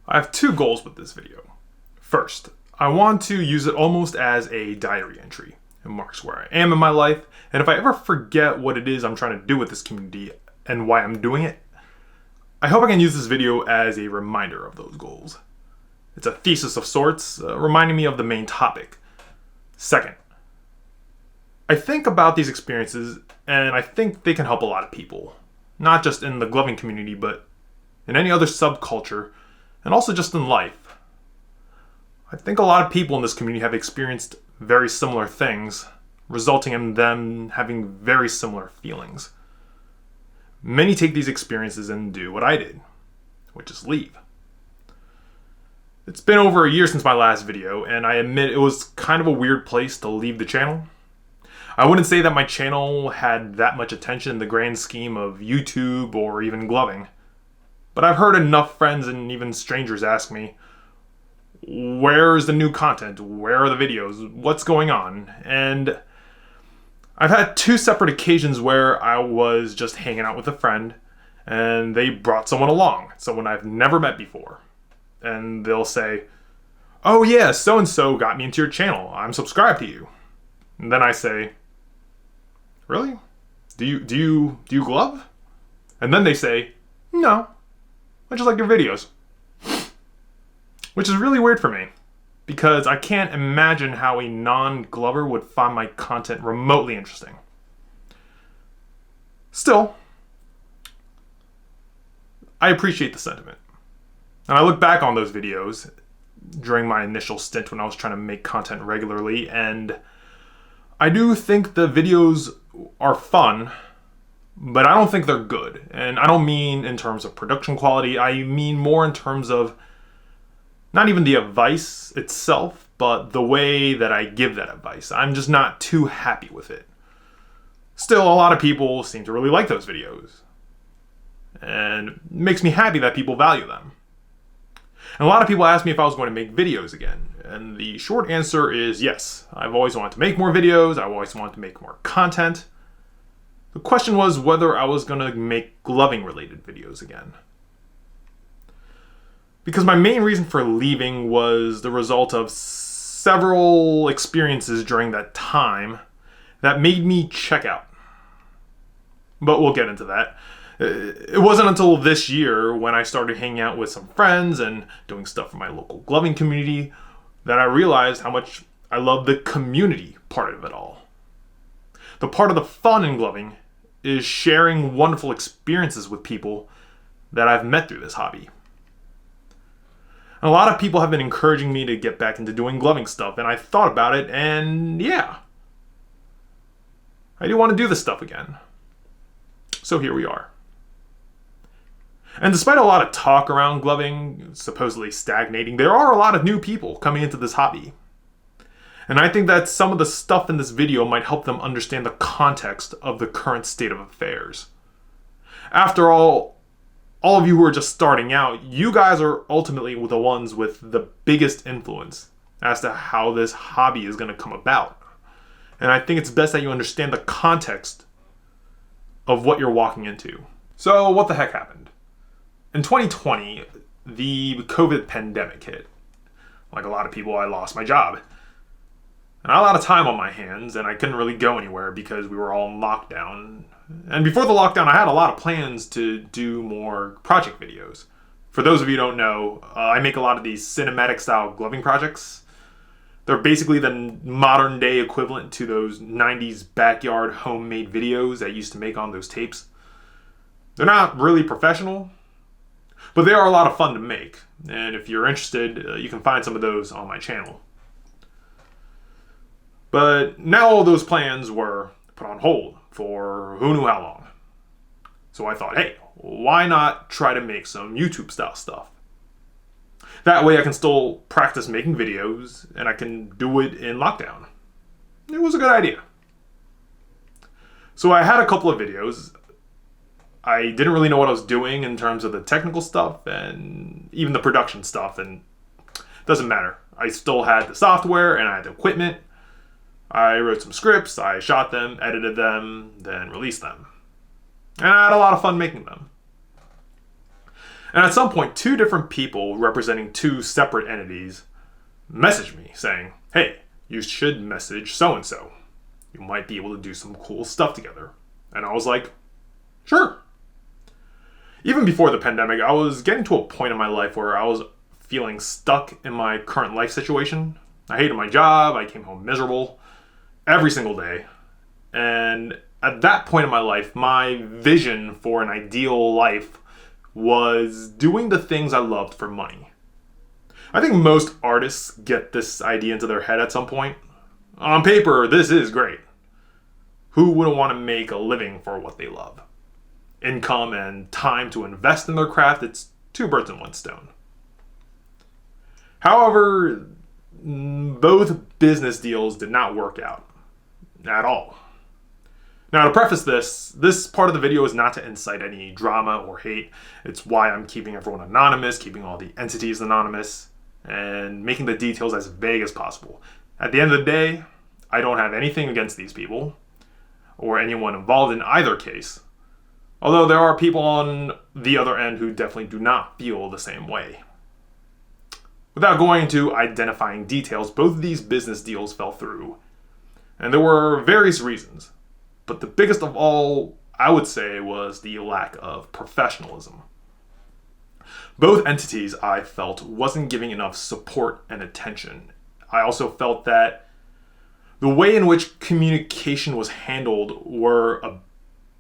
I have two goals with this video. First, I want to use it almost as a diary entry. It marks where I am in my life, and if I ever forget what it is I'm trying to do with this community and why I'm doing it, I hope I can use this video as a reminder of those goals. It's a thesis of sorts, reminding me of the main topic. Second, I think about these experiences, and I think they can help a lot of people. Not just in the gloving community, but in any other subculture, and also just in life. I think a lot of people in this community have experienced very similar things, resulting in them having very similar feelings. Many take these experiences and do what I did, which is leave. It's been over a year since my last video, and I admit it was kind of a weird place to leave the channel. I wouldn't say that my channel had that much attention in the grand scheme of YouTube or even gloving. But I've heard enough friends and even strangers ask me, where's the new content? Where are the videos? What's going on? And I've had two separate occasions where I was just hanging out with a friend and they brought someone along, someone I've never met before. And they'll say, oh yeah, so-and-so got me into your channel. I'm subscribed to you. And then I say, really? Do you glove? And then they say, no, I just like your videos. Which is really weird for me, because I can't imagine how a non-glover would find my content remotely interesting. Still, I appreciate the sentiment. And I look back on those videos during my initial stint when I was trying to make content regularly, and I do think the videos are fun, but I don't think they're good. And I don't mean in terms of production quality, I mean more in terms of not even the advice itself, but the way that I give that advice. I'm just not too happy with it. Still, a lot of people seem to really like those videos. And it makes me happy that people value them. And a lot of people ask me if I was going to make videos again. And the short answer is yes. I've always wanted to make more videos. I've always wanted to make more content. The question was whether I was going to make gloving related videos again. Because my main reason for leaving was the result of several experiences during that time that made me check out. But we'll get into that. It wasn't until this year when I started hanging out with some friends and doing stuff for my local gloving community that I realized how much I love the community part of it all. The part of the fun in gloving is sharing wonderful experiences with people that I've met through this hobby. And a lot of people have been encouraging me to get back into doing gloving stuff, and I thought about it, and yeah, I do want to do this stuff again. So here we are. And despite a lot of talk around gloving supposedly stagnating, there are a lot of new people coming into this hobby. And I think that some of the stuff in this video might help them understand the context of the current state of affairs. After all of you who are just starting out, you guys are ultimately the ones with the biggest influence as to how this hobby is going to come about. And I think it's best that you understand the context of what you're walking into. So what the heck happened? In 2020, the COVID pandemic hit. Like a lot of people, I lost my job. And I had a lot of time on my hands, and I couldn't really go anywhere because we were all in lockdown. And before the lockdown, I had a lot of plans to do more project videos. For those of you who don't know, I make a lot of these cinematic style gloving projects. They're basically the modern day equivalent to those 90s backyard homemade videos I used to make on those tapes. They're not really professional, but they are a lot of fun to make. And if you're interested, you can find some of those on my channel. But now all those plans were put on hold for who knew how long. So I thought, hey, why not try to make some YouTube style stuff? That way I can still practice making videos and I can do it in lockdown. It was a good idea. So I had a couple of videos. I didn't really know what I was doing in terms of the technical stuff and even the production stuff, and it doesn't matter. I still had the software and I had the equipment. I wrote some scripts, I shot them, edited them, then released them. And I had a lot of fun making them. And at some point, two different people representing two separate entities messaged me saying, hey, you should message so-and-so. You might be able to do some cool stuff together. And I was like, sure. Even before the pandemic, I was getting to a point in my life where I was feeling stuck in my current life situation. I hated my job. I came home miserable every single day. And at that point in my life, my vision for an ideal life was doing the things I loved for money. I think most artists get this idea into their head at some point. On paper, this is great. Who wouldn't want to make a living for what they love? Income and time to invest in their craft, it's two birds in one stone. However, both business deals did not work out at all. Now, to preface this part of the video is not to incite any drama or hate. It's why I'm keeping everyone anonymous, keeping all the entities anonymous, and making the details as vague as possible. At the end of the day, I don't have anything against these people or anyone involved in either case. Although there are people on the other end who definitely do not feel the same way. Without going into identifying details, both of these business deals fell through. And there were various reasons. But the biggest of all, I would say, was the lack of professionalism. Both entities, I felt, wasn't giving enough support and attention. I also felt that the way in which communication was handled were a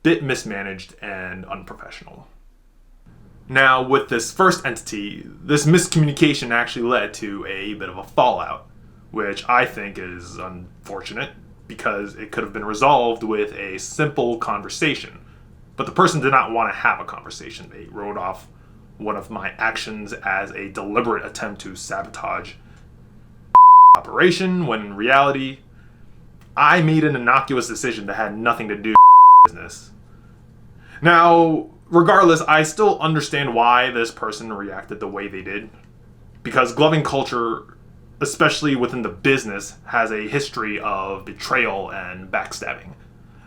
bit mismanaged and unprofessional. Now, with this first entity, this miscommunication actually led to a bit of a fallout, which I think is unfortunate because it could have been resolved with a simple conversation. But the person did not want to have a conversation. They wrote off one of my actions as a deliberate attempt to sabotage operation, when in reality, I made an innocuous decision that had nothing to do with business. Now, regardless, I still understand why this person reacted the way they did. Because gloving culture, especially within the business, has a history of betrayal and backstabbing.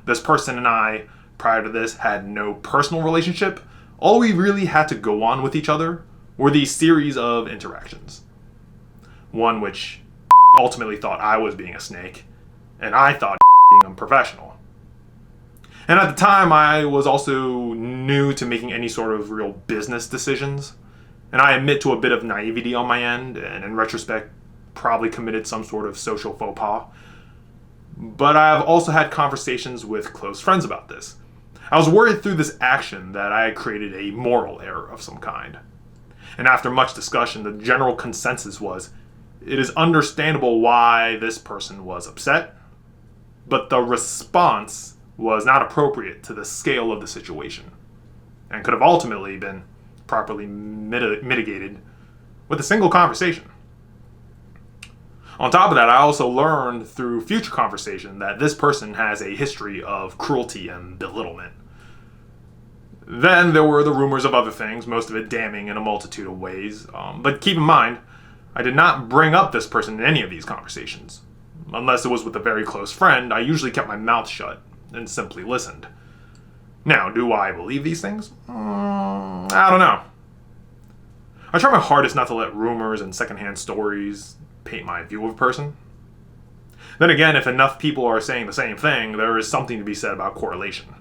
This person and I, prior to this, had no personal relationship. All we really had to go on with each other were these series of interactions. One which ultimately thought I was being a snake, and I thought being unprofessional. And at the time, I was also new to making any sort of real business decisions. And I admit to a bit of naivety on my end, and in retrospect, probably committed some sort of social faux pas. But I've also had conversations with close friends about this. I was worried through this action that I had created a moral error of some kind. And after much discussion, the general consensus was, it is understandable why this person was upset, but the response was not appropriate to the scale of the situation, and could have ultimately been properly mitigated with a single conversation. On top of that, I also learned through future conversation that this person has a history of cruelty and belittlement. Then there were the rumors of other things, most of it damning in a multitude of ways. But keep in mind, I did not bring up this person in any of these conversations. Unless it was with a very close friend, I usually kept my mouth shut and simply listened. Now, do I believe these things? I don't know. I try my hardest not to let rumors and secondhand stories paint my view of a person. Then again, if enough people are saying the same thing, there is something to be said about correlation.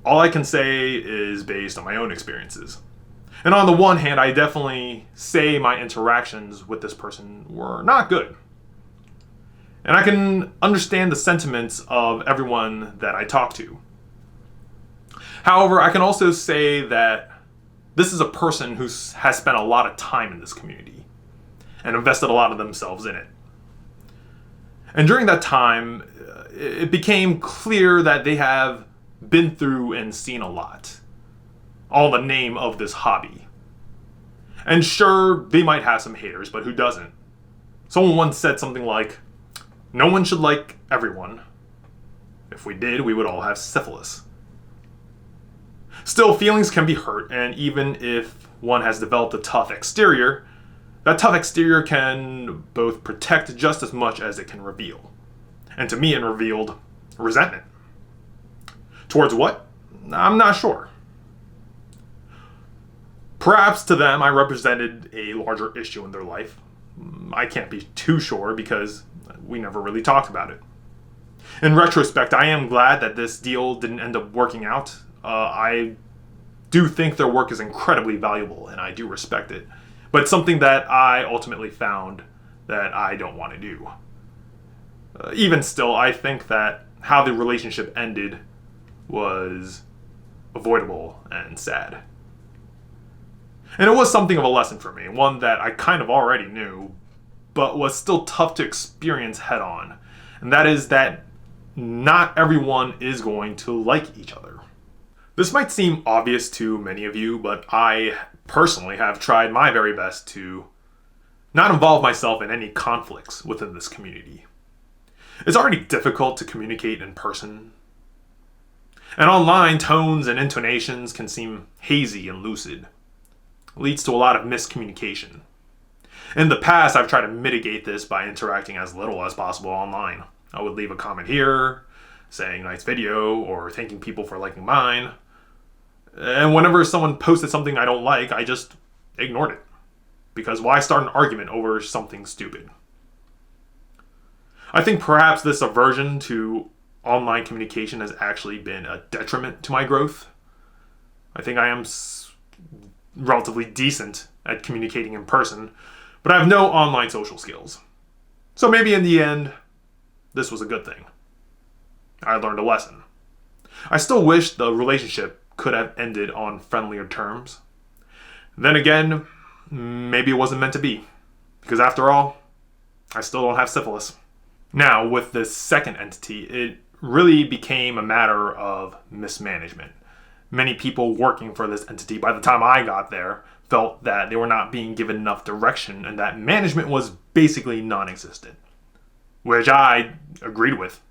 All I can say is based on my own experiences. And on the one hand, I definitely say my interactions with this person were not good. And I can understand the sentiments of everyone that I talk to. However, I can also say that this is a person who has spent a lot of time in this community and invested a lot of themselves in it. And during that time, it became clear that they have been through and seen a lot, all in the name of this hobby. And sure, they might have some haters, but who doesn't? Someone once said something like, no one should like everyone. If we did, we would all have syphilis. Still, feelings can be hurt, and even if one has developed a tough exterior, that tough exterior can both protect just as much as it can reveal. And to me, it revealed resentment. Towards what? I'm not sure. Perhaps to them, I represented a larger issue in their life. I can't be too sure because we never really talked about it. In retrospect, I am glad that this deal didn't end up working out. I do think their work is incredibly valuable, and I do respect it. But it's something that I ultimately found that I don't want to do. Even still, I think that how the relationship ended was avoidable and sad. And it was something of a lesson for me, one that I kind of already knew, but was still tough to experience head on. And that is that not everyone is going to like each other. This might seem obvious to many of you, but I personally have tried my very best to not involve myself in any conflicts within this community. It's already difficult to communicate in person. And online, tones and intonations can seem hazy and lucid. It leads to a lot of miscommunication. In the past, I've tried to mitigate this by interacting as little as possible online. I would leave a comment here, saying nice video, or thanking people for liking mine. And whenever someone posted something I don't like, I just ignored it. Because why start an argument over something stupid? I think perhaps this aversion to online communication has actually been a detriment to my growth. I think I am relatively decent at communicating in person, but I have no online social skills. So maybe in the end, this was a good thing. I learned a lesson. I still wish the relationship could have ended on friendlier terms. Then again, maybe it wasn't meant to be, because after all, I still don't have syphilis. Now, with this second entity, it really became a matter of mismanagement. Many people working for this entity, by the time I got there, felt that they were not being given enough direction and that management was basically non-existent, which I agreed with.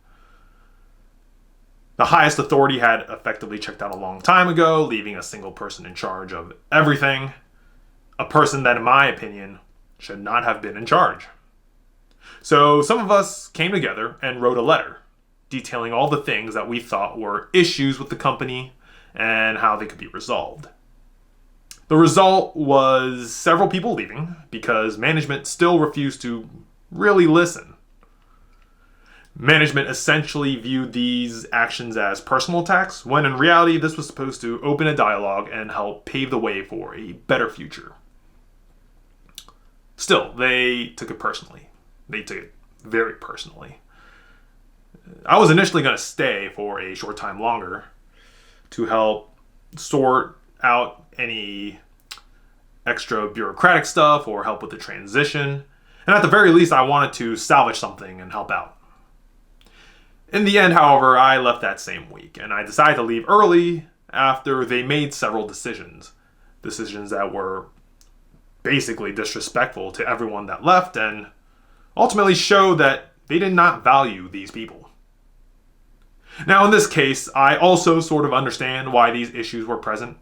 The highest authority had effectively checked out a long time ago, leaving a single person in charge of everything, a person that, in my opinion, should not have been in charge. So some of us came together and wrote a letter detailing all the things that we thought were issues with the company and how they could be resolved. The result was several people leaving because management still refused to really listen. Management essentially viewed these actions as personal attacks, when in reality this was supposed to open a dialogue and help pave the way for a better future. Still, they took it personally. They took it very personally. I was initially going to stay for a short time longer to help sort out any extra bureaucratic stuff or help with the transition. And at the very least, I wanted to salvage something and help out. In the end, however, I left that same week, and I decided to leave early after they made several decisions. Decisions that were basically disrespectful to everyone that left and ultimately showed that they did not value these people. Now, in this case, I also sort of understand why these issues were present.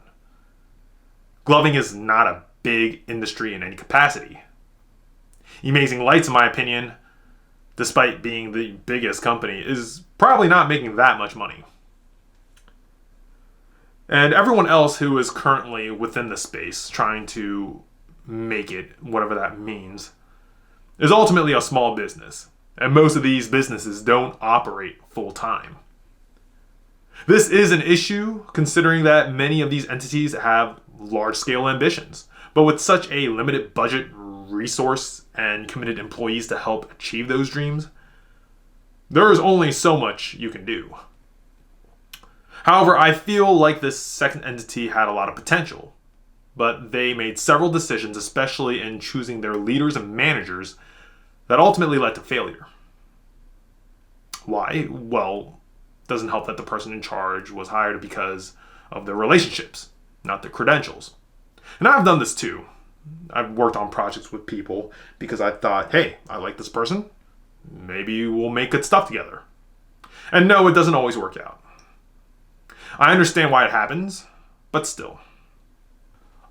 Gloving is not a big industry in any capacity. Amazing Lights, in my opinion, despite being the biggest company, is probably not making that much money. And everyone else who is currently within the space trying to make it, whatever that means, is ultimately a small business. And most of these businesses don't operate full time. This is an issue considering that many of these entities have large-scale ambitions, but with such a limited budget, resource, and committed employees to help achieve those dreams, there is only so much you can do. However, I feel like this second entity had a lot of potential, but they made several decisions, especially in choosing their leaders and managers, that ultimately led to failure. Why? Well, it doesn't help that the person in charge was hired because of their relationships, not the credentials. And I've done this too. I've worked on projects with people because I thought, hey, I like this person. Maybe we'll make good stuff together. And no, it doesn't always work out. I understand why it happens, but still.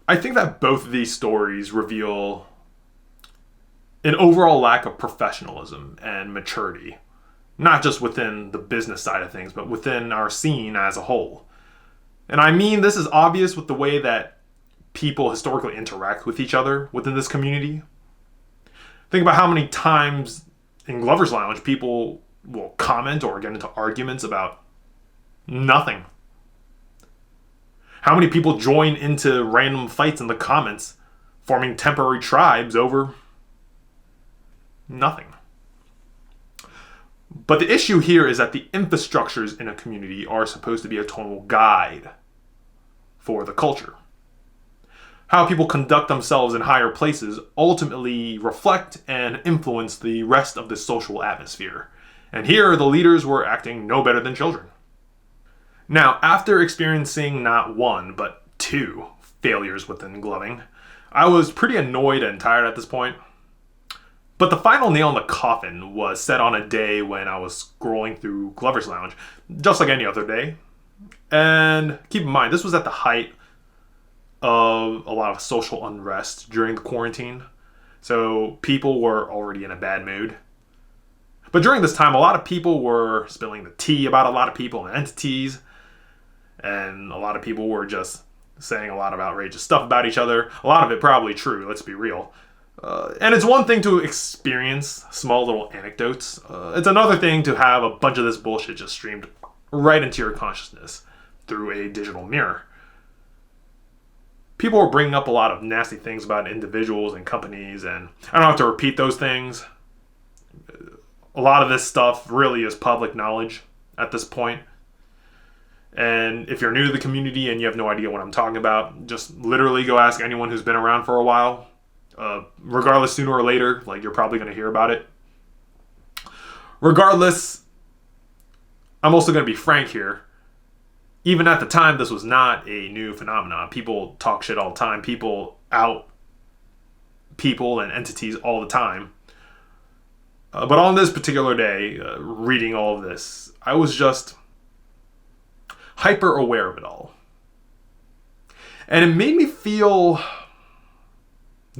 I think that both of these stories reveal an overall lack of professionalism and maturity, not just within the business side of things, but within our scene as a whole. And I mean, this is obvious with the way that people historically interact with each other within this community. Think about how many times in Glover's Lounge people will comment or get into arguments about nothing. How many people join into random fights in the comments, forming temporary tribes over nothing. But the issue here is that the infrastructures in a community are supposed to be a total guide for the culture. How people conduct themselves in higher places ultimately reflect and influence the rest of the social atmosphere. And here, the leaders were acting no better than children. Now, after experiencing not one, but two failures within gloving, I was pretty annoyed and tired at this point. But the final nail in the coffin was set on a day when I was scrolling through Glover's Lounge, just like any other day. And keep in mind, this was at the height of a lot of social unrest during the quarantine. So people were already in a bad mood. But during this time, a lot of people were spilling the tea about a lot of people and entities. And a lot of people were just saying a lot of outrageous stuff about each other. A lot of it probably true, let's be real. And it's one thing to experience small little anecdotes. It's another thing to have a bunch of this bullshit just streamed right into your consciousness through a digital mirror. People were bringing up a lot of nasty things about individuals and companies, and I don't have to repeat those things. A lot of this stuff really is public knowledge at this point. And if you're new to the community and you have no idea what I'm talking about, just literally go ask anyone who's been around for a while. Regardless, sooner or later, you're probably going to hear about it. Regardless, I'm also going to be frank here. Even at the time, this was not a new phenomenon. People talk shit all the time. People out people and entities all the time. But on this particular day, reading all of this, I was just hyper aware of it all. And it made me feel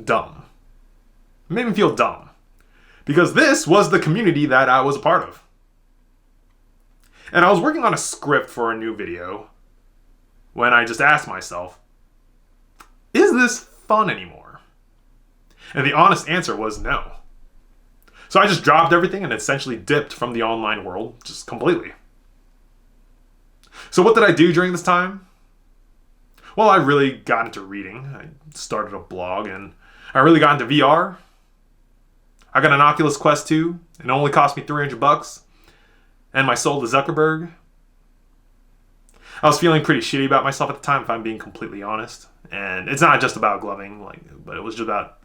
dumb. It made me feel dumb. Because this was the community that I was a part of. And I was working on a script for a new video when I just asked myself, is this fun anymore? And the honest answer was no. So I just dropped everything and essentially dipped from the online world just completely. So what did I do during this time? Well, I really got into reading. I started a blog and I really got into VR. I got an Oculus Quest 2. It only cost me $300. And my soul to Zuckerberg. I was feeling pretty shitty about myself at the time, if I'm being completely honest. And it's not just about gloving, but it was just about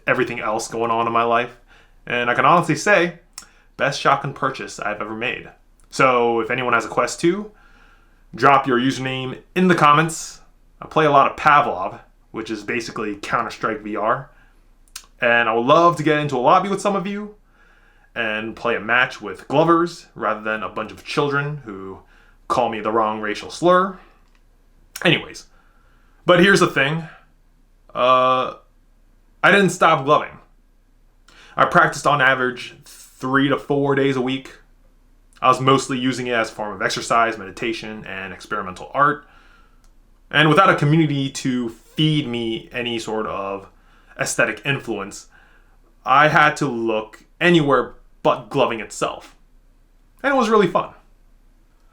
everything else going on in my life. And I can honestly say, best shotgun purchase I've ever made. So if anyone has a Quest 2, drop your username in the comments. I play a lot of Pavlov, which is basically Counter-Strike VR. And I would love to get into a lobby with some of you and play a match with Glovers rather than a bunch of children who call me the wrong racial slur. Anyways, but here's the thing. I didn't stop gloving. I practiced on average 3 to 4 days a week. I was mostly using it as a form of exercise, meditation, and experimental art. And without a community to feed me any sort of aesthetic influence, I had to look anywhere but gloving itself. And it was really fun.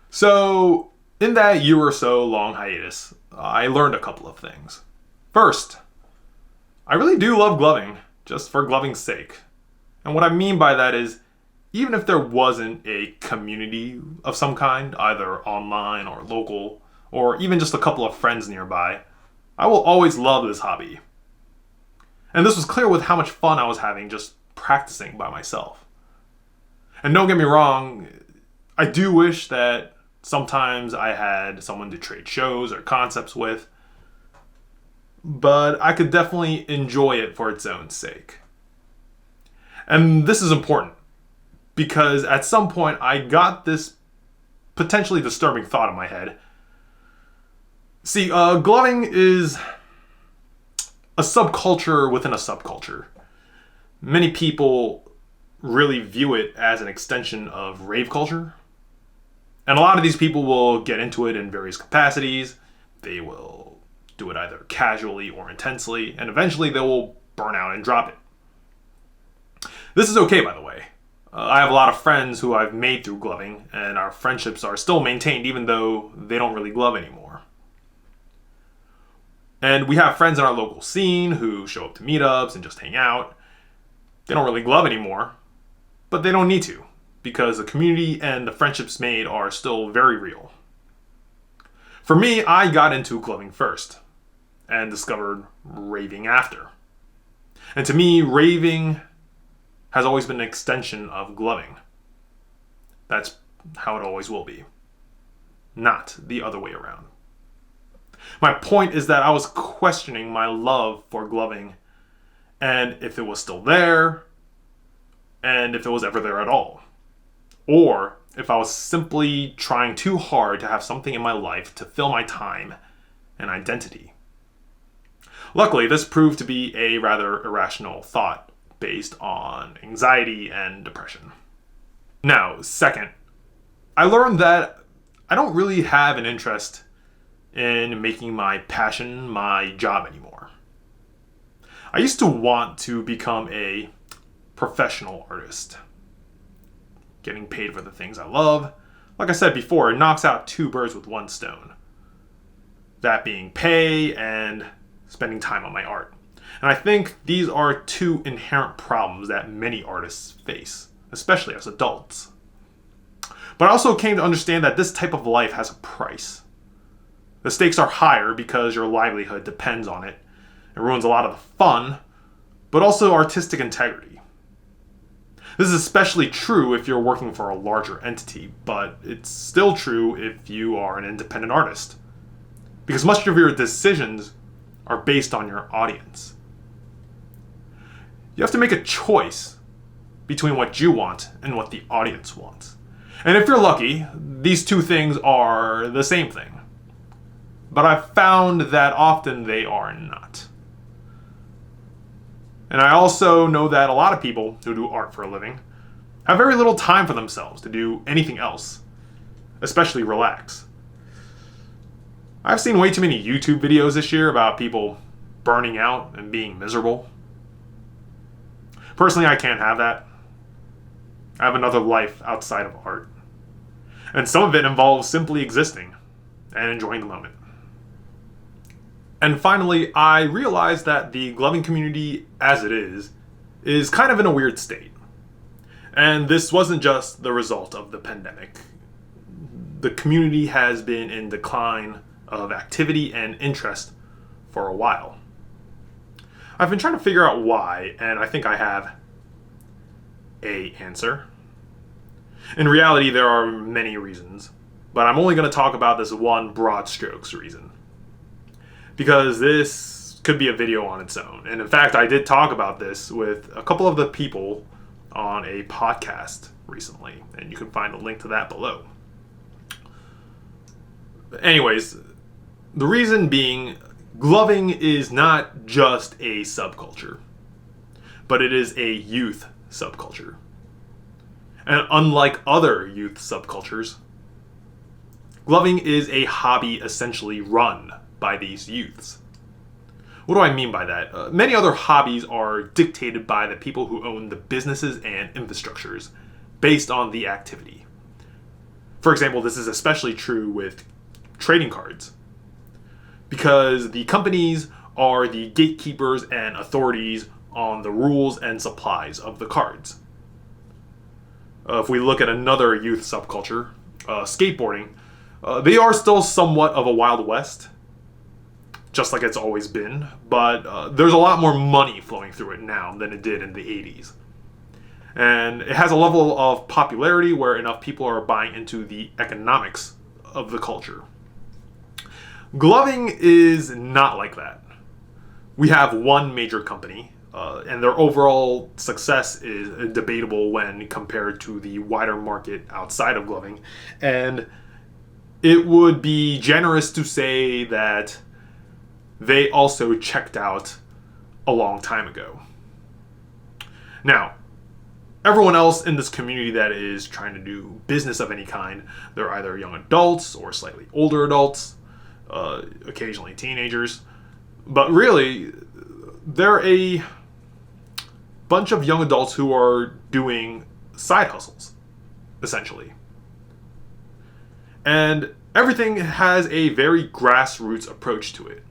So, in that year or so long hiatus, I learned a couple of things. First, I really do love gloving, just for gloving's sake. And what I mean by that is, even if there wasn't a community of some kind, either online or local, or even just a couple of friends nearby, I will always love this hobby. And this was clear with how much fun I was having just practicing by myself. And don't get me wrong, I do wish that sometimes I had someone to trade shows or concepts with, but I could definitely enjoy it for its own sake. And this is important, because at some point I got this potentially disturbing thought in my head. See, gloving is a subculture within a subculture. Many people really view it as an extension of rave culture. And a lot of these people will get into it in various capacities. They will do it either casually or intensely, and eventually they will burn out and drop it. This is okay, by the way. I have a lot of friends who I've made through gloving, and our friendships are still maintained even though they don't really glove anymore. And we have friends in our local scene who show up to meetups and just hang out. They don't really glove anymore, but they don't need to, because the community and the friendships made are still very real. For me, I got into gloving first, and discovered raving after. And to me, raving has always been an extension of gloving. That's how it always will be, not the other way around. My point is that I was questioning my love for gloving, and if it was still there, and if it was ever there at all. Or if I was simply trying too hard to have something in my life to fill my time and identity. Luckily, this proved to be a rather irrational thought based on anxiety and depression. Now, second, I learned that I don't really have an interest in making my passion my job anymore. I used to want to become a professional artist, getting paid for the things I love. Like I said before, it knocks out two birds with one stone. That being pay and spending time on my art. And I think these are two inherent problems that many artists face, especially as adults. But I also came to understand that this type of life has a price. The stakes are higher because your livelihood depends on it. It ruins a lot of the fun, but also artistic integrity. This is especially true if you're working for a larger entity, but it's still true if you are an independent artist. Because much of your decisions are based on your audience. You have to make a choice between what you want and what the audience wants. And if you're lucky, these two things are the same thing. But I've found that often they are not. And I also know that a lot of people who do art for a living have very little time for themselves to do anything else, especially relax. I've seen way too many YouTube videos this year about people burning out and being miserable. Personally, I can't have that. I have another life outside of art. And some of it involves simply existing and enjoying the moment. And finally, I realized that the gloving community as it is kind of in a weird state. And this wasn't just the result of the pandemic. The community has been in decline of activity and interest for a while. I've been trying to figure out why, and I think I have an answer. In reality, there are many reasons, but I'm only going to talk about this one broad strokes reason. Because this could be a video on its own. And in fact, I did talk about this with a couple of the people on a podcast recently, and you can find a link to that below. Anyways, the reason being, gloving is not just a subculture, but it is a youth subculture. And unlike other youth subcultures, gloving is a hobby essentially run by these youths. What do I mean by that? Many other hobbies are dictated by the people who own the businesses and infrastructures based on the activity. For example, this is especially true with trading cards, because the companies are the gatekeepers and authorities on the rules and supplies of the cards. If we look at another youth subculture, skateboarding, they are still somewhat of a Wild West, just like it's always been, but there's a lot more money flowing through it now than it did in the 80s. And it has a level of popularity where enough people are buying into the economics of the culture. Gloving is not like that. We have one major company, and their overall success is debatable when compared to the wider market outside of gloving. And it would be generous to say that they also checked out a long time ago. Now, everyone else in this community that is trying to do business of any kind, they're either young adults or slightly older adults, occasionally teenagers. But really, they're a bunch of young adults who are doing side hustles, essentially. And everything has a very grassroots approach to it.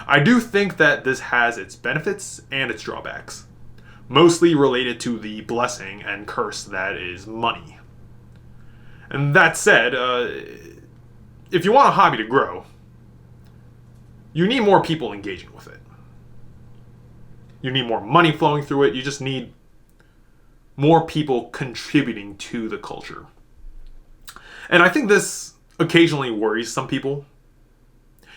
I do think that this has its benefits and its drawbacks, mostly related to the blessing and curse that is money. And that said, if you want a hobby to grow, you need more people engaging with it. You need more money flowing through it. You just need more people contributing to the culture. And I think this occasionally worries some people.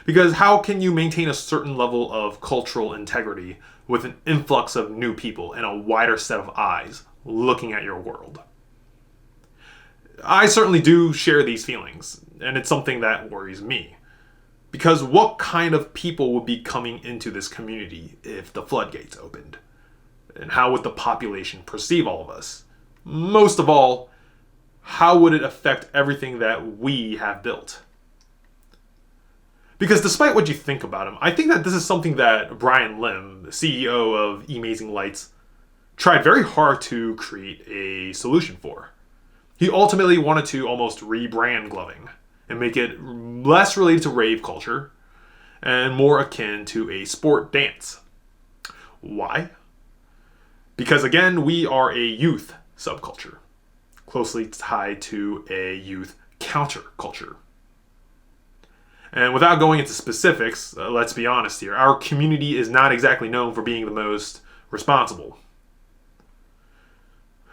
Because how can you maintain a certain level of cultural integrity with an influx of new people and a wider set of eyes looking at your world? I certainly do share these feelings, and it's something that worries me. Because what kind of people would be coming into this community if the floodgates opened? And how would the population perceive all of us? Most of all, how would it affect everything that we have built? Because despite what you think about him, I think that this is something that Brian Lim, the CEO of Amazing Lights, tried very hard to create a solution for. He ultimately wanted to almost rebrand gloving and make it less related to rave culture and more akin to a sport dance. Why? Because again, we are a youth subculture, closely tied to a youth counterculture. And without going into specifics, let's be honest here, our community is not exactly known for being the most responsible.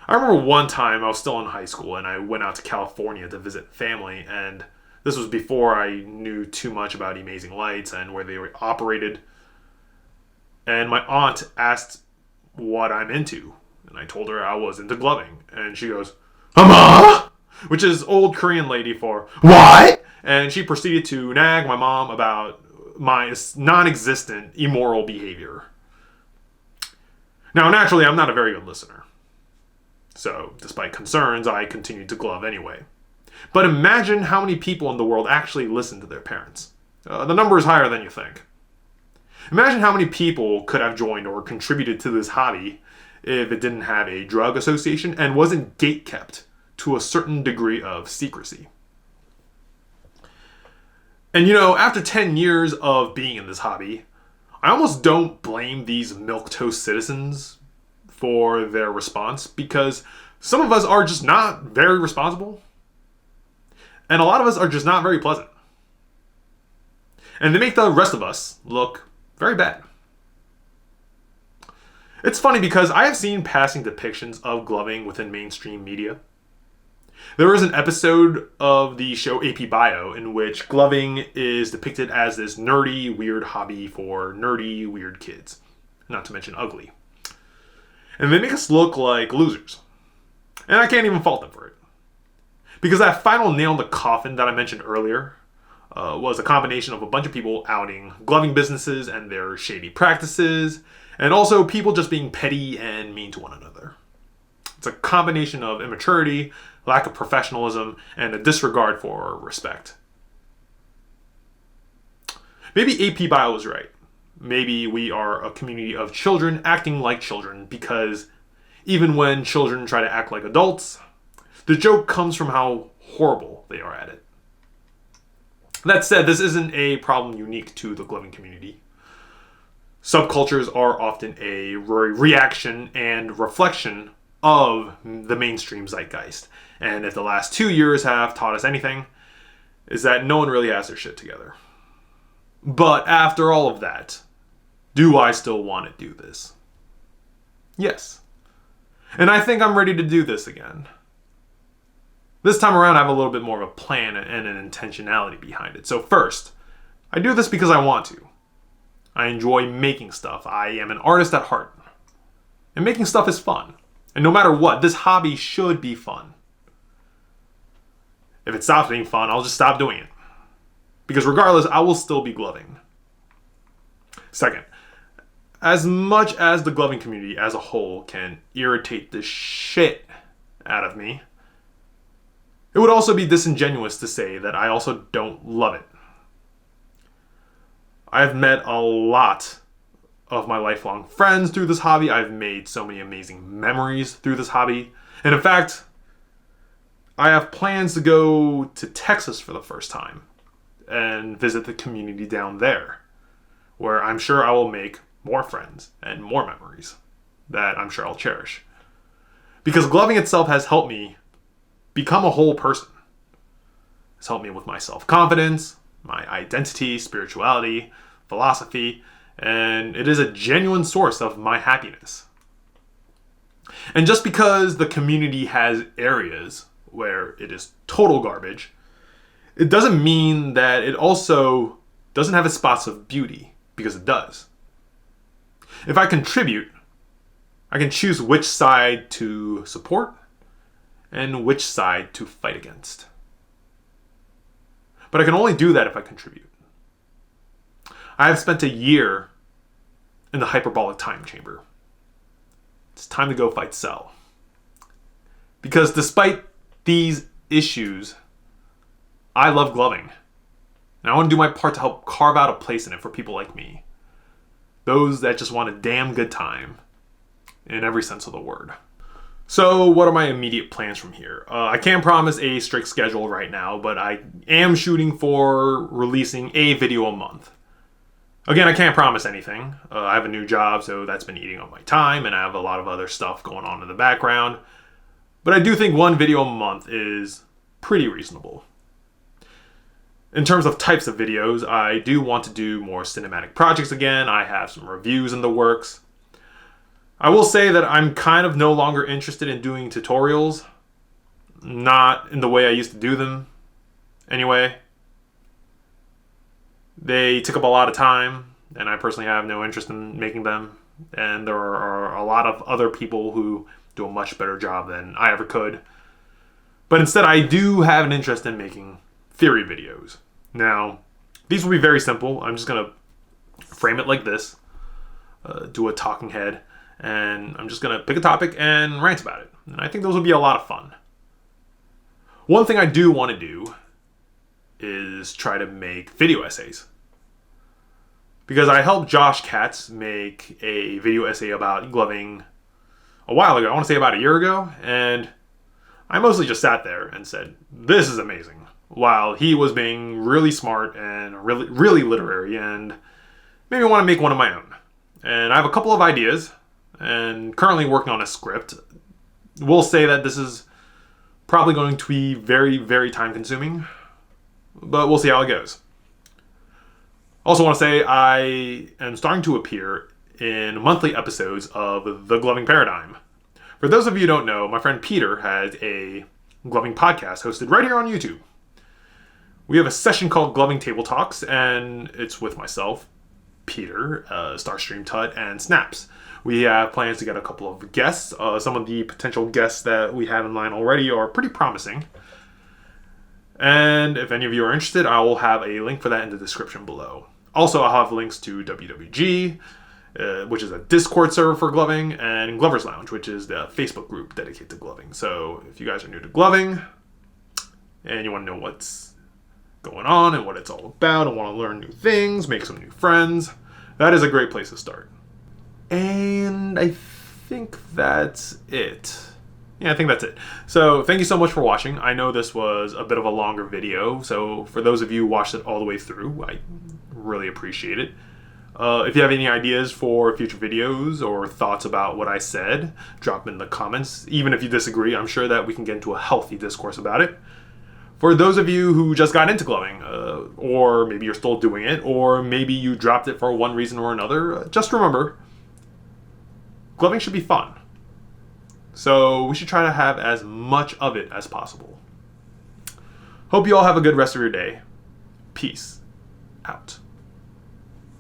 I remember one time I was still in high school and I went out to California to visit family, and this was before I knew too much about Amazing Lights and where they were operated. And my aunt asked what I'm into, and I told her I was into gloving, and she goes, "Mama," which is old Korean lady for "what?" And she proceeded to nag my mom about my non-existent immoral behavior. Now, naturally, I'm not a very good listener. So, despite concerns, I continued to glove anyway. But imagine how many people in the world actually listen to their parents. The number is higher than you think. Imagine how many people could have joined or contributed to this hobby if it didn't have a drug association and wasn't gatekept to a certain degree of secrecy. And after 10 years of being in this hobby, I almost don't blame these milquetoast citizens for their response, because some of us are just not very responsible, and a lot of us are just not very pleasant. And they make the rest of us look very bad. It's funny because I have seen passing depictions of gloving within mainstream media. There is an episode of the show AP Bio in which gloving is depicted as this nerdy, weird hobby for nerdy, weird kids. Not to mention ugly. And they make us look like losers. And I can't even fault them for it. Because that final nail in the coffin that I mentioned earlier was a combination of a bunch of people outing gloving businesses and their shady practices, and also people just being petty and mean to one another. It's a combination of immaturity, lack of professionalism, and a disregard for respect. Maybe AP Bio was right. Maybe we are a community of children acting like children, because even when children try to act like adults, the joke comes from how horrible they are at it. That said, this isn't a problem unique to the gloving community. Subcultures are often a reaction and reflection of the mainstream zeitgeist. And if the last 2 years have taught us anything, is that no one really has their shit together. But after all of that, do I still want to do this? Yes. And I think I'm ready to do this again. This time around, I have a little bit more of a plan and an intentionality behind it. So first, I do this because I want to. I enjoy making stuff. I am an artist at heart. And making stuff is fun. And no matter what, this hobby should be fun. If it stops being fun, I'll just stop doing it. Because regardless, I will still be gloving. Second, as much as the gloving community as a whole can irritate the shit out of me, it would also be disingenuous to say that I also don't love it. I've met a lot of my lifelong friends through this hobby. I've made so many amazing memories through this hobby. And in fact, I have plans to go to Texas for the first time and visit the community down there, where I'm sure I will make more friends and more memories that I'm sure I'll cherish. Because gloving itself has helped me become a whole person. It's helped me with my self-confidence, my identity, spirituality, philosophy, and it is a genuine source of my happiness. And just because the community has areas where it is total garbage, it doesn't mean that it also doesn't have its spots of beauty, because it does. If I contribute, I can choose which side to support and which side to fight against. But I can only do that if I contribute. I have spent a year in the hyperbolic time chamber. It's time to go fight Cell. Because despite these issues, I love gloving. And I want to do my part to help carve out a place in it for people like me. Those that just want a damn good time, in every sense of the word. So what are my immediate plans from here? I can't promise a strict schedule right now, but I am shooting for releasing a video a month. Again, I can't promise anything. I have a new job, so that's been eating up my time, and I have a lot of other stuff going on in the background. But I do think one video a month is pretty reasonable. In terms of types of videos, I do want to do more cinematic projects again. I have some reviews in the works. I will say that I'm kind of no longer interested in doing tutorials. Not in the way I used to do them, anyway. They took up a lot of time, and I personally have no interest in making them. And there are a lot of other people who do a much better job than I ever could. But instead, I do have an interest in making theory videos. Now, these will be very simple. I'm just going to frame it like this. Do a talking head. And I'm just going to pick a topic and rant about it. And I think those will be a lot of fun. One thing I do want to do is try to make video essays. Because I helped Josh Katz make a video essay about gloving a while ago. I want to say about a year ago. And I mostly just sat there and said, this is amazing. While he was being really smart and really literary and made me want to make one of my own. And I have a couple of ideas and currently working on a script. We'll say that this is probably going to be very, very time consuming, but we'll see how it goes. Also want to say I am starting to appear in monthly episodes of The Gloving Paradigm. For those of you who don't know, my friend Peter has a gloving podcast hosted right here on YouTube. We have a session called Gloving Table Talks, and it's with myself, Peter, Starstream Tut, and Snaps. We have plans to get a couple of guests. Some of the potential guests that we have in line already are pretty promising. And if any of you are interested, I will have a link for that in the description below. Also, I'll have links to WWG, which is a Discord server for gloving, and Glover's Lounge, which is the Facebook group dedicated to gloving. So if you guys are new to gloving and you want to know what's going on and what it's all about and want to learn new things, make some new friends, that is a great place to start. And I think that's it. Yeah, I think that's it. So thank you so much for watching. I know this was a bit of a longer video, so for those of you who watched it all the way through, I really appreciate it. If you have any ideas for future videos or thoughts about what I said, drop them in the comments. Even if you disagree, I'm sure that we can get into a healthy discourse about it. For those of you who just got into gloving, or maybe you're still doing it, or maybe you dropped it for one reason or another, just remember, gloving should be fun. So we should try to have as much of it as possible. Hope you all have a good rest of your day. Peace out.